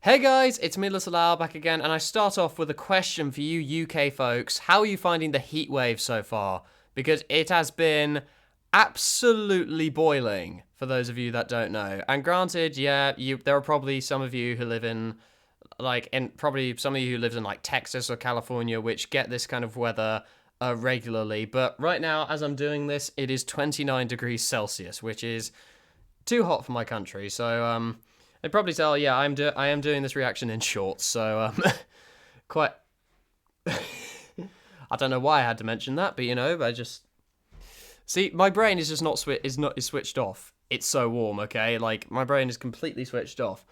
Hey guys, it's me, Lau, back again, and I start off with a question for you UK folks. How are you finding the heat wave so far? Because it has been absolutely boiling, for those of you that don't know. And granted, there are probably some of you who live in, probably some of you who live in, Texas or California, which get this kind of weather regularly. But right now, as I'm doing this, it is 29 degrees Celsius, which is too hot for my country. So I'd probably tell, yeah, I am doing this reaction in shorts. So quite. I don't know why I had to mention that, but I just see my brain is just not is switched off. It's so warm, okay? Like my brain is completely switched off.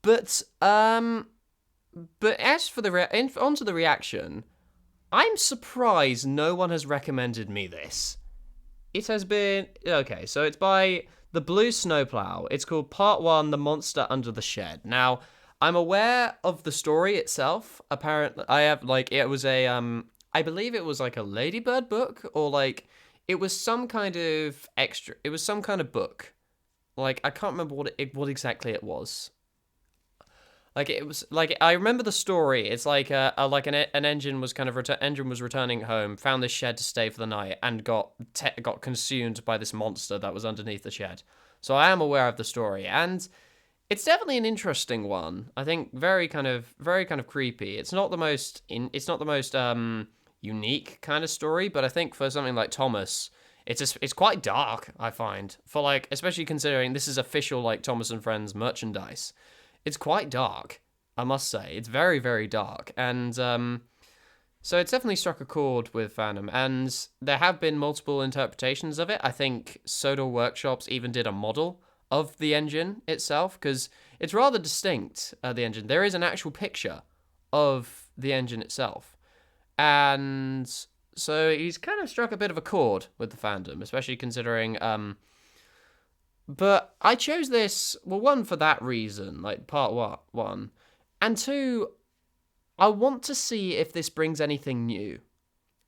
But as for onto the reaction, I'm surprised no one has recommended me this. It has been okay, so it's by the Blue Snowplow. It's called Part 1, The Monster Under the Shed. Now, I'm aware of the story itself. Apparently, I believe it was like a Ladybird book, or it was some kind of extra. It was some kind of book. Like, I can't remember what exactly it was. Like it was like I remember the story. It's like an engine was returning home, found this shed to stay for the night, and got consumed by this monster that was underneath the shed. So I am aware of the story, and it's definitely an interesting one. I think very kind of creepy. It's not the most unique kind of story, but I think for something like Thomas, it's quite dark. I find for especially considering this is official Thomas and Friends merchandise. It's quite dark, I must say. It's very, very dark. And so it's definitely struck a chord with fandom. And there have been multiple interpretations of it. I think Soda Workshops even did a model of the engine itself, because it's rather distinct, the engine. There is an actual picture of the engine itself. And so he's kind of struck a bit of a chord with the fandom, especially considering... But I chose this, well, one, for that reason, part one. And two, I want to see if this brings anything new.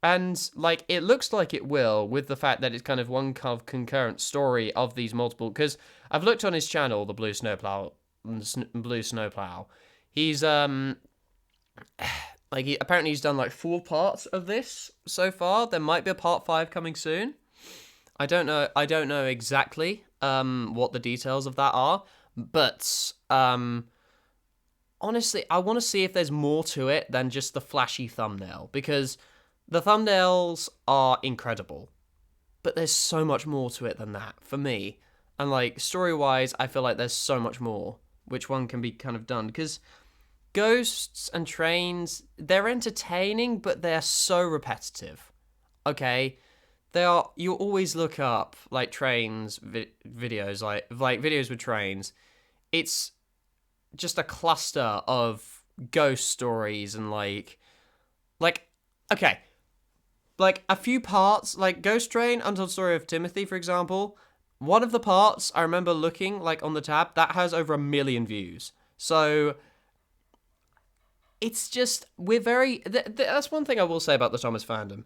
And, it looks like it will, with the fact that it's kind of one kind of concurrent story of these multiple... Because I've looked on his channel, the Blue Snowplow. He's, apparently he's done, 4 parts of this so far. There might be a part 5 coming soon. I don't know exactly what the details of that are, but honestly, I want to see if there's more to it than just the flashy thumbnail, because the thumbnails are incredible, but there's so much more to it than that for me. And story-wise, I feel like there's so much more which one can be kind of done, because ghosts and trains, they're entertaining, but they're so repetitive. Okay? They are. You always look up trains videos, like videos with trains. It's just a cluster of ghost stories and okay, a few parts, Ghost Train, Untold Story of Timothy, for example. One of the parts I remember looking on the tab that has over 1 million views. So it's just that's one thing I will say about the Thomas fandom.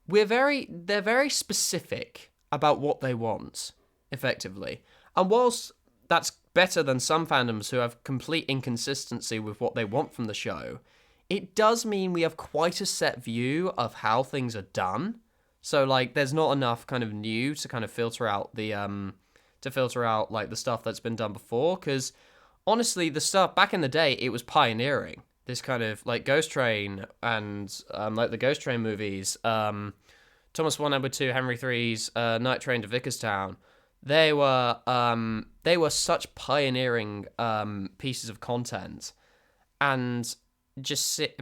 They're very specific about what they want, effectively. And whilst that's better than some fandoms who have complete inconsistency with what they want from the show, it does mean we have quite a set view of how things are done. So, there's not enough kind of new to kind of filter out the stuff that's been done before, because honestly, the stuff back in the day, it was pioneering. This kind of Ghost Train and the Ghost Train movies, Thomas 1, Number 2, Henry 3's Night Train to Vicarstown. They were such pioneering pieces of content, and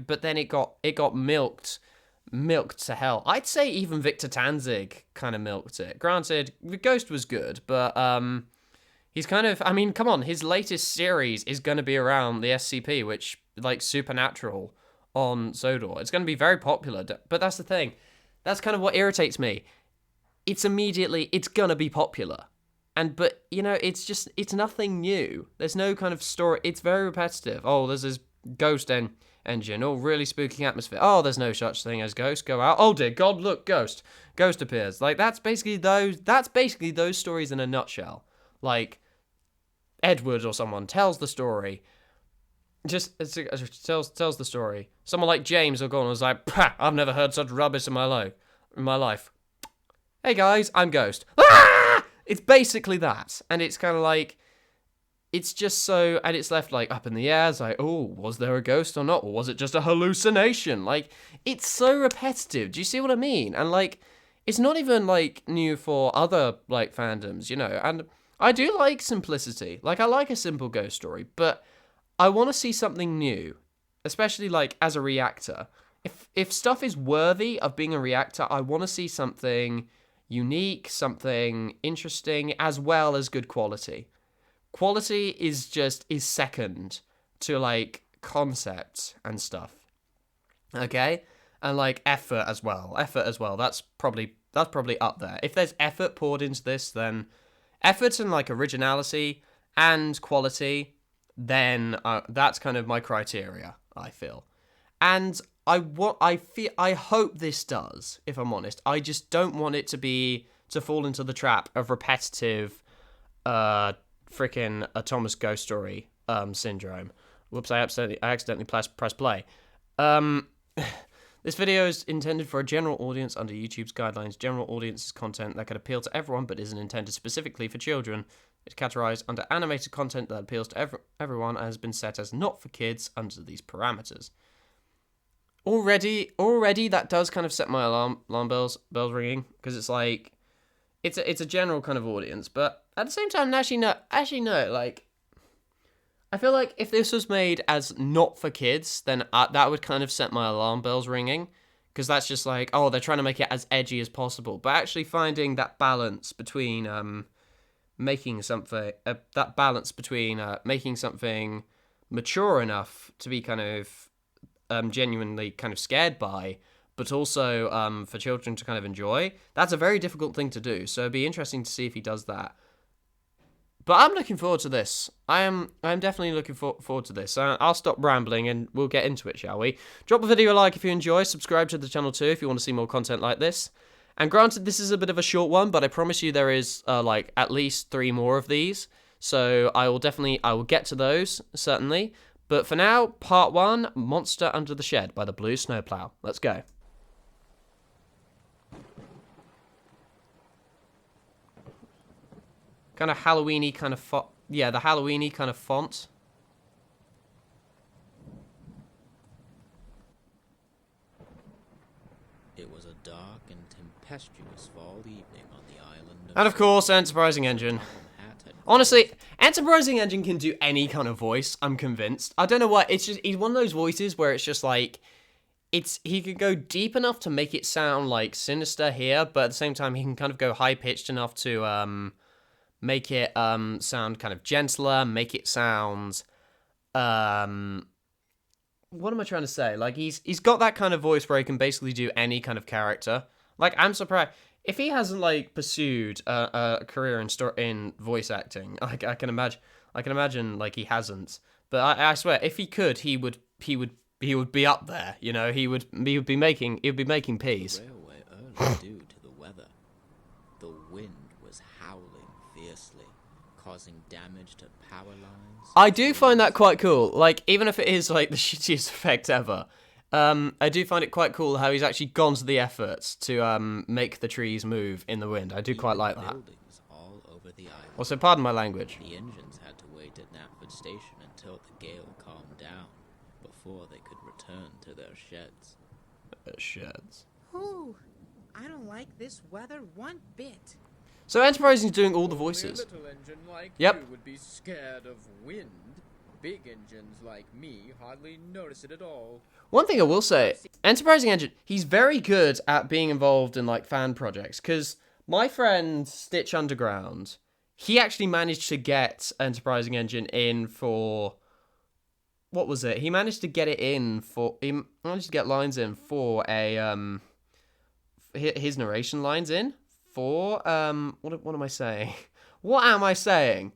but then it got milked to hell. I'd say even Victor Tanzig kind of milked it. Granted, the Ghost was good, but he's kind of, I mean, come on, his latest series is going to be around the SCP, which, Supernatural on Sodor. It's going to be very popular, but that's the thing. That's kind of what irritates me. It's going to be popular. But, it's nothing new. There's no kind of story. It's very repetitive. Oh, there's this ghost engine. Oh, really spooky atmosphere. Oh, there's no such thing as ghost. Go out. Oh, dear God, look, ghost. Ghost appears. That's basically those stories in a nutshell. Edward or someone tells the story. tells the story. Someone like James or Gordon was like, "Pah, I've never heard such rubbish in my life. Hey guys, I'm Ghost. Ah! It's basically that, and it's kind of like, it's just so, and it's left like up in the air. It's like, oh, was there a ghost or not, or was it just a hallucination? Like, it's so repetitive. Do you see what I mean? And like, it's not even like new for other like fandoms, you know. And I do like simplicity. Like, I like a simple ghost story, but I want to see something new, especially like as a reactor. If stuff is worthy of being a reactor, I want to see something unique, something interesting, as well as good quality. Quality is second to like concepts and stuff. Okay? And like effort as well. That's probably up there. If there's effort poured into this, then effort and like originality and quality, then that's kind of my criteria, I feel. And I hope this does, if I'm honest. I just don't want it to fall into the trap of repetitive freaking a Thomas Ghost Story syndrome. Whoops, I accidentally pressed play. This video is intended for a general audience under YouTube's guidelines. General audience is content that could appeal to everyone but isn't intended specifically for children. It's categorized under animated content that appeals to everyone and has been set as not for kids under these parameters. Already, that does kind of set my alarm bells ringing, because it's like, it's a general kind of audience, but at the same time, actually no, like, I feel like if this was made as not for kids, then that would kind of set my alarm bells ringing, because that's just like, oh, they're trying to make it as edgy as possible, but actually finding that balance between making something mature enough to be kind of genuinely kind of scared by, but also for children to kind of enjoy. That's a very difficult thing to do, so it'd be interesting to see if he does that. But I'm looking forward to this. I'm definitely looking forward to this. I'll stop rambling and we'll get into it, shall we? Drop a video a like if you enjoy. Subscribe to the channel too if you want to see more content like this. And granted, this is a bit of a short one, but I promise you there is like at least 3 more of these. So I will get to those, certainly. But for now, part 1, Monster Under the Shed by the Blue Snowplow. Let's go. Kind of Halloween-y kind of font. Yeah, the Halloween-y kind of font. It was a dark and tempestuous fall evening on the island of... And of course, Enterprising Engine. Honestly, Enterprising Engine can do any kind of voice, I'm convinced. I don't know why, it's just, he's one of those voices where it's just like, he could go deep enough to make it sound like sinister here, but at the same time he can kind of go high-pitched enough to make it sound kind of gentler, make it sound what am I trying to say? Like, he's got that kind of voice where he can basically do any kind of character. Like, I'm surprised if he hasn't like pursued a career in voice acting. Like, I can imagine like he hasn't. But I swear, if he could, he would be up there. You know, he would be making peas. The railway early due to the weather. The wind was howling fiercely, causing damage to power lines. I do find that quite cool. Like, even if it is like the shittiest effect ever, I do find it quite cool how he's actually gone to the efforts to make the trees move in the wind. I do quite like that. Buildings all over the island. Also, pardon my language. The engines had to wait at Knapford Station until the gale calmed down before they could return to their sheds. Sheds. Ooh, I don't like this weather one bit. So Enterprising is doing all the voices. A little engine like Yep. you would be scared of wind. Big engines like me hardly notice it at all. One thing I will say, Enterprising Engine, he's very good at being involved in like fan projects, because my friend Stitch Underground, he actually managed to get Enterprising Engine in for, what was it? He managed to get lines in for a his narration lines in for what am I saying? What am I saying?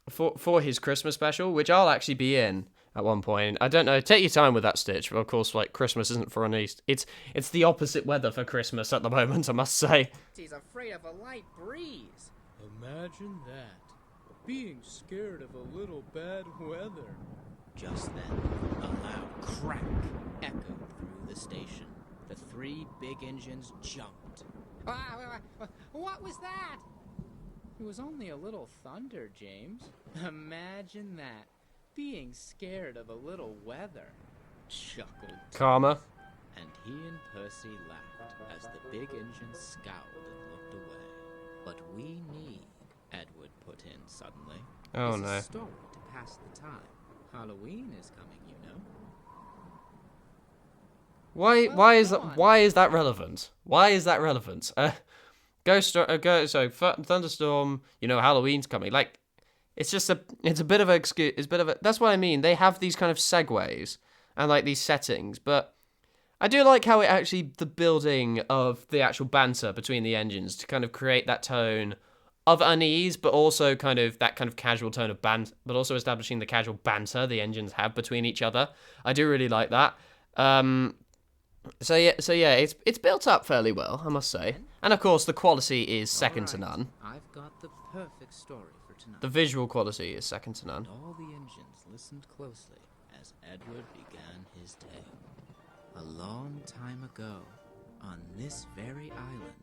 For his Christmas special, which I'll actually be in at one point. I don't know. Take your time with that, Stitch. But of course, like, Christmas isn't for an East. It's the opposite weather for Christmas at the moment, I must say. He's afraid of a light breeze. Imagine that. being scared of a little bad weather. Just then, a loud crack echoed through the station. The three big engines jumped. What was that? It was only a little thunder, James. Imagine that. Being scared of a little weather. Chuckled Karma. and he and Percy laughed as the big engine scowled and looked away. But we need, Edward put in suddenly. Oh is no. a story to pass the time. Halloween is coming, you know. Why is that relevant? Why is that relevant? Thunderstorm, you know, Halloween's coming. Like, it's a bit of a excuse. It's a bit of a. That's what I mean. They have these kind of segues and like these settings, but I do like how it actually the building of the actual banter between the engines to kind of create that tone of unease, but also kind of that kind of casual tone of banter, but also establishing the casual banter the engines have between each other. I do really like that. So yeah, it's built up fairly well, I must say, and of course the quality is second to none. I've got the perfect story for tonight. The visual quality is second to none. All the engines listened closely as Edward began his tale. A long time ago, on this very island,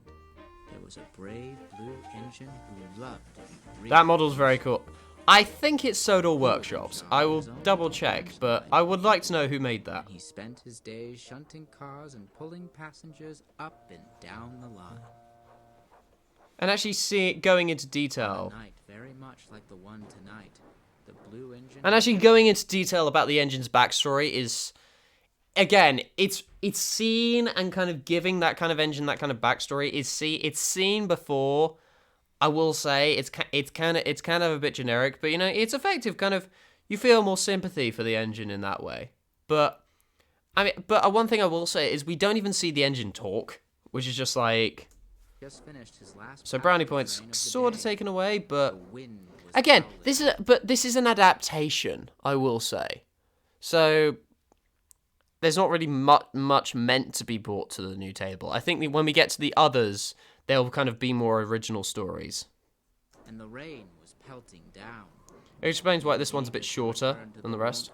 there was a brave blue engine who loved to be brilliant. That model's very cool. I think it's Sodor Workshops. I will double check, but I would like to know who made that. He spent his days shunting cars and pulling passengers up and down the line. And actually see it going into On detail. a night very much like the one tonight, the blue engine. And actually going into detail about the engine's backstory is, again, it's seen and kind of giving that kind of engine that kind of backstory it's seen before. I will say it's kind of a bit generic, but you know it's effective. Kind of you feel more sympathy for the engine in that way. But I mean, one thing I will say is we don't even see the engine talk, which is just like Just finished his last so brownie passenger points train of the sort of day. taken away. The But wind was again, howling. this is an adaptation. I will say so. There's not really much meant to be brought to the new table. I think when we get to the others, they'll kind of be more original stories. And the rain was pelting down. It explains why this one's a bit shorter than the rest.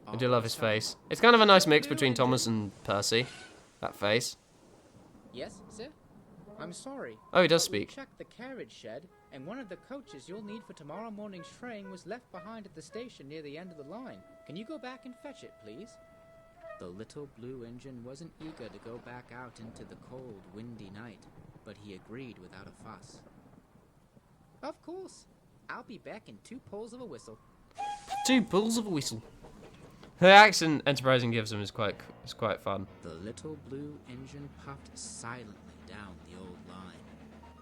I do love his face. It's kind of a nice mix between Thomas and Percy. That face. Yes, sir? I'm sorry. Oh, he does but we speak. checked the carriage shed, and one of the coaches you'll need for tomorrow morning's train was left behind at the station near the end of the line. Can you go back and fetch it, please? The little blue engine wasn't eager to go back out into the cold, windy night, but he agreed without a fuss. Of course. I'll be back in 2 pulls of a whistle. 2 pulls of a whistle. The accent Enterprising gives him is quite fun. The little blue engine puffed silently down the old line.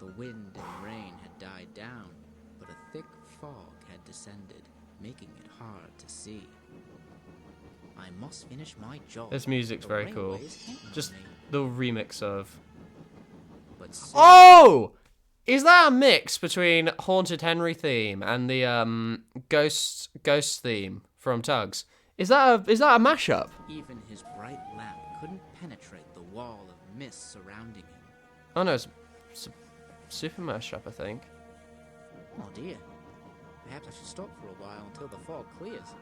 The wind and rain had died down, but a thick fog had descended, making it hard to see. I must finish my job. This music's The very cool. railways can't Just remain. the remix of. But soon Oh! Is that a mix between Haunted Henry theme and the Ghost theme from Tugs? Is that a mashup? even his bright lamp couldn't penetrate the wall of mist surrounding him. Oh no, it's a super mashup, I think. Oh dear. Perhaps I should stop for a while until the fog clears.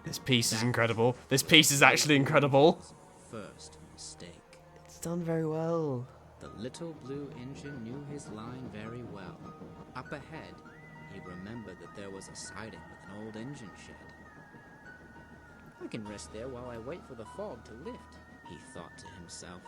This piece is incredible. This piece is actually incredible. First mistake. It's done very well. The little blue engine knew his line very well. Up ahead, he remembered that there was a siding with an old engine shed. I can rest there while I wait for the fog to lift. He thought to himself.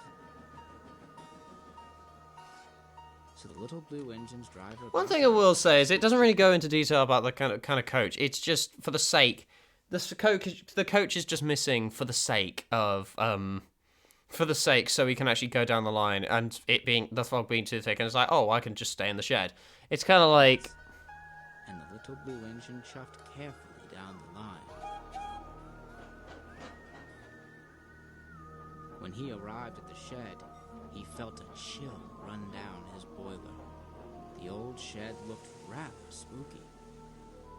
So the little blue engine's driver. One thing I will say is it doesn't really go into detail about the kind of coach. It's just for the sake. The coach is just missing for the sake of so we can actually go down the line and it being the fog being too thick and it's like, oh, I can just stay in the shed. It's kind of like And the little blue engine chuffed carefully down the line. When he arrived at the shed, he felt a chill run down his boiler. The old shed looked rather spooky.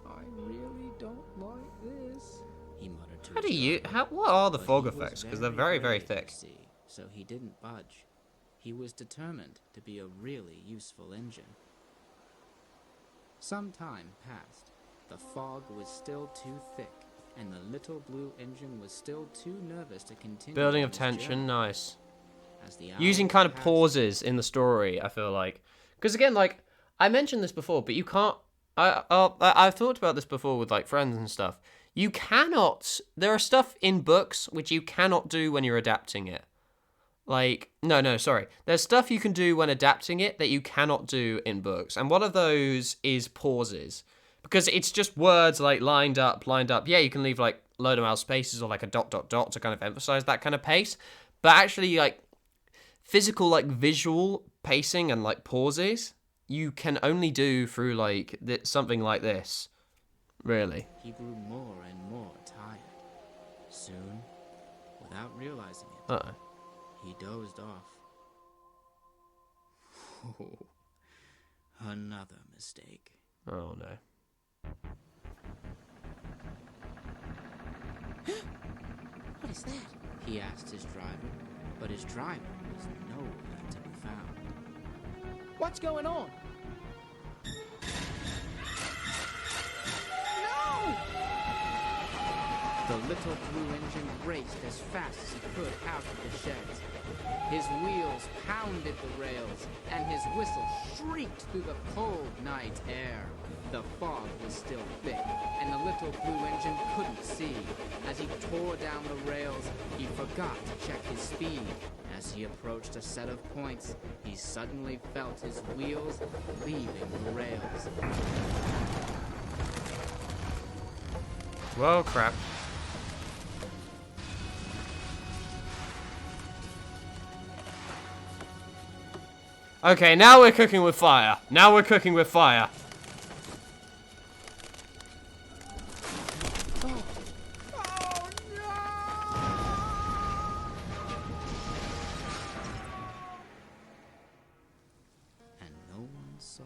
I really don't like this. He muttered to how do himself. you what are the But fog he was effects because they're very brave, thick. you see, so he didn't budge. He was determined to be a really useful engine. Some time passed. The fog was still too thick, and the little blue engine was still too nervous to continue Building on of its tension, journey. nice. As the Using hours kind of passed, pauses in the story, I feel like. Because again, like, I mentioned this before, but you can't... I've talked about this before with, like, friends and stuff. You cannot... There are stuff in books which you cannot do when you're adapting it. Like, no, sorry. There's stuff you can do when adapting it that you cannot do in books. And one of those is pauses. Because it's just words, like, lined up. Yeah, you can leave, like, load amount of spaces or, like, a ... to kind of emphasize that kind of pace. But actually, like, physical, like, visual pacing and, like, pauses, you can only do through, like, something like this. Really. he grew more and more tired. Soon, without realizing it, Uh-oh. he dozed off. Oh, another mistake. Oh, no. What is that? He asked his driver, but his driver was nowhere to be found. What's going on? The little blue engine raced as fast as he could out of the sheds. His wheels pounded the rails, and his whistle shrieked through the cold night air. The fog was still thick, and the little blue engine couldn't see. As he tore down the rails, he forgot to check his speed. As he approached a set of points, he suddenly felt his wheels leaving the rails. Well, crap. Okay, now we're cooking with fire. And no one saw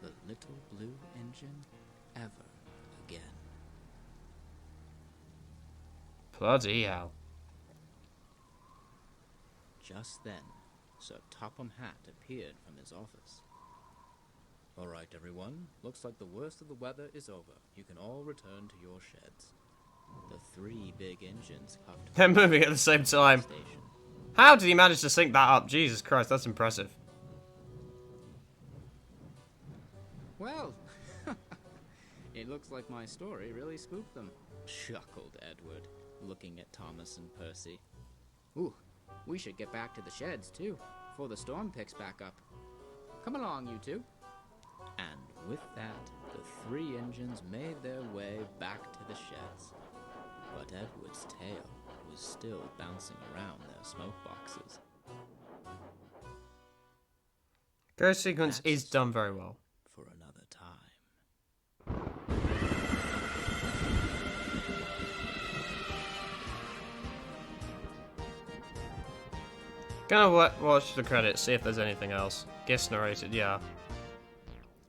the little blue engine ever again. Bloody hell. Just then, Sir Topham Hatt appeared from his office. All right, everyone. Looks like the worst of the weather is over. You can all return to your sheds. The three big engines huffed They're moving at the same time. station. How did he manage to sync that up? Jesus Christ, that's impressive. Well, it looks like my story really spooked them, chuckled Edward, looking at Thomas and Percy. Ooh, we should get back to the sheds, too, before the storm picks back up. Come along, you two. And with that, the three engines made their way back to the sheds. But Edward's tail was still bouncing around their smoke boxes. Ghost sequence That's is done very well. for another time. Gonna watch the credits, see if there's anything else. Guest narrated, yeah.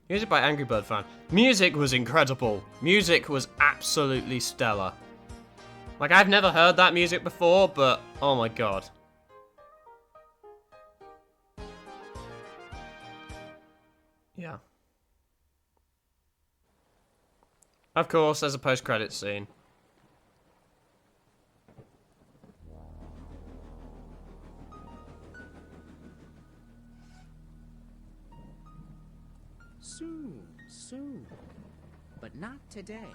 Music by Angry Bird fan. Music was incredible. Music was absolutely stellar. Like, I've never heard that music before, but oh my god. Yeah. Of course, there's a post-credits scene. Soon. But not today.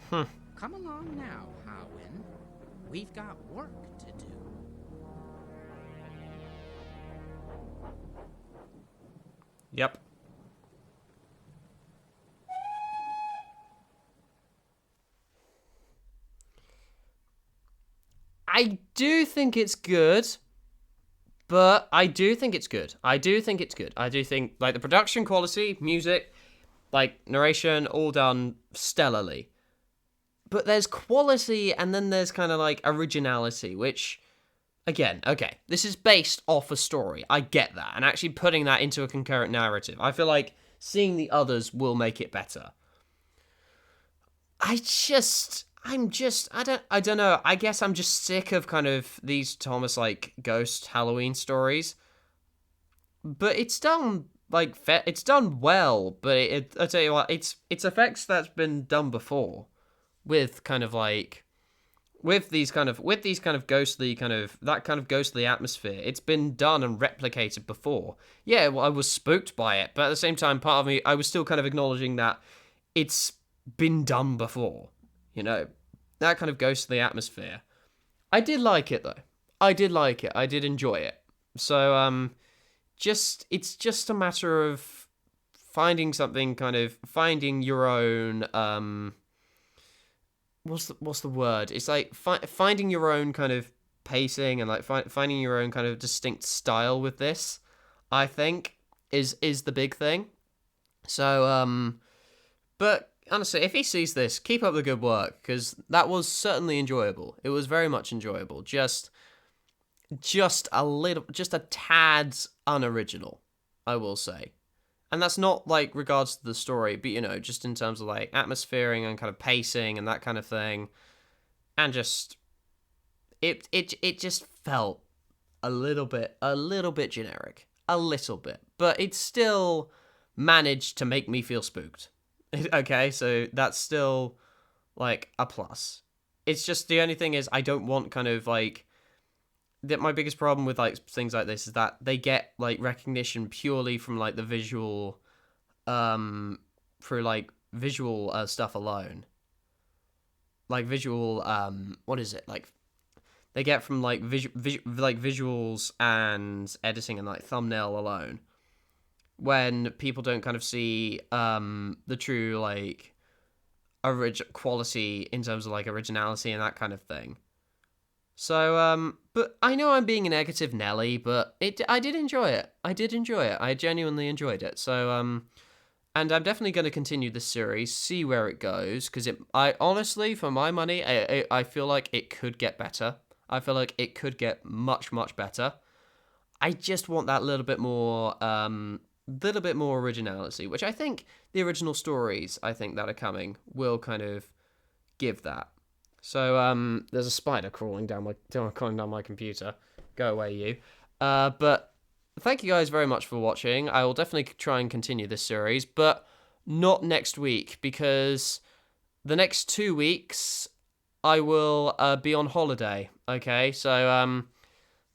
Come along now, Howin. We've got work to do. Yep. I do think it's good, but I do think it's good. I do think, like, the production quality, music, like, narration, all done stellarly. But there's quality, and then there's kind of, like, originality, which, again, okay, this is based off a story. I get that. And actually putting that into a concurrent narrative, I feel like seeing the others will make it better. I don't know. I guess I'm just sick of kind of these Thomas, like, ghost Halloween stories. But it's done like it's done well, but I tell you what, it's effects that's been done before with kind of like with these kind of ghostly kind of that kind of ghostly atmosphere. It's been done and replicated before. Yeah, well, I was spooked by it, but at the same time, part of me, I was still kind of acknowledging that it's been done before. You know, that kind of ghostly atmosphere. I did like it though. I did like it. I did enjoy it. So just it's just a matter of finding something, kind of finding your own what's the word? It's like finding your own kind of pacing and like finding your own kind of distinct style with this. I think is the big thing. So but honestly, if he sees this, keep up the good work because that was certainly enjoyable. It was very much enjoyable. Just a little, just a tad unoriginal, I will say. And that's not like regards to the story, but you know, just in terms of like atmosphering and kind of pacing and that kind of thing, and just it just felt a little bit generic, a little bit, but it still managed to make me feel spooked. Okay, so that's still like a plus. It's just the only thing is I don't want kind of like that. My biggest problem with like things like this is that they get like recognition purely from like the visual through like visual stuff alone, like visual what is it, like they get from like like visuals and editing and like thumbnail alone, when people don't kind of see the true like quality in terms of like originality and that kind of thing. So, but I know I'm being a negative Nelly, but I did enjoy it. I did enjoy it. I genuinely enjoyed it. So, and I'm definitely going to continue this series, see where it goes, because I honestly, for my money, I feel like it could get better. I feel like it could get much, much better. I just want that little bit more originality, which I think the original stories I think that are coming will kind of give that. So there's a spider crawling down my computer. Go away, you. But thank you guys very much for watching. I will definitely try and continue this series, but not next week because the next 2 weeks I will be on holiday. Okay, so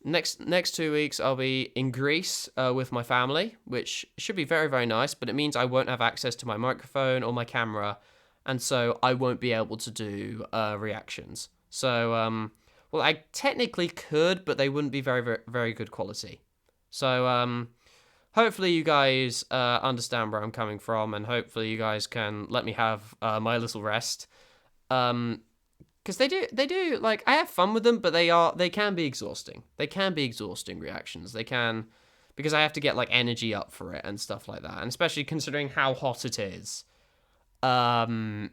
next 2 weeks I'll be in Greece with my family, which should be very, very nice. But it means I won't have access to my microphone or my camera. And so I won't be able to do reactions. So, well, I technically could, but they wouldn't be very, very, very good quality. So, hopefully you guys understand where I'm coming from, and hopefully you guys can let me have my little rest. Because they do, like, I have fun with them, but they can be exhausting. They can be exhausting reactions. They can, because I have to get, like, energy up for it and stuff like that. And especially considering how hot it is. Yeah,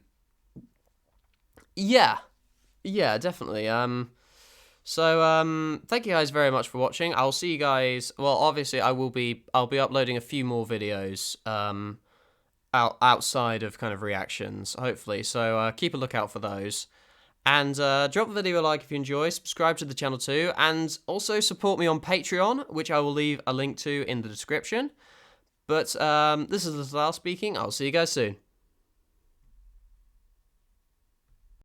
definitely. So thank you guys very much for watching. I'll see you guys. Well, obviously, I'll be uploading a few more videos outside of kind of reactions, hopefully. So keep a lookout for those. And drop the video a like if you enjoy, subscribe to the channel too, and also support me on Patreon, which I will leave a link to in the description. But this is Lazar speaking. I'll see you guys soon.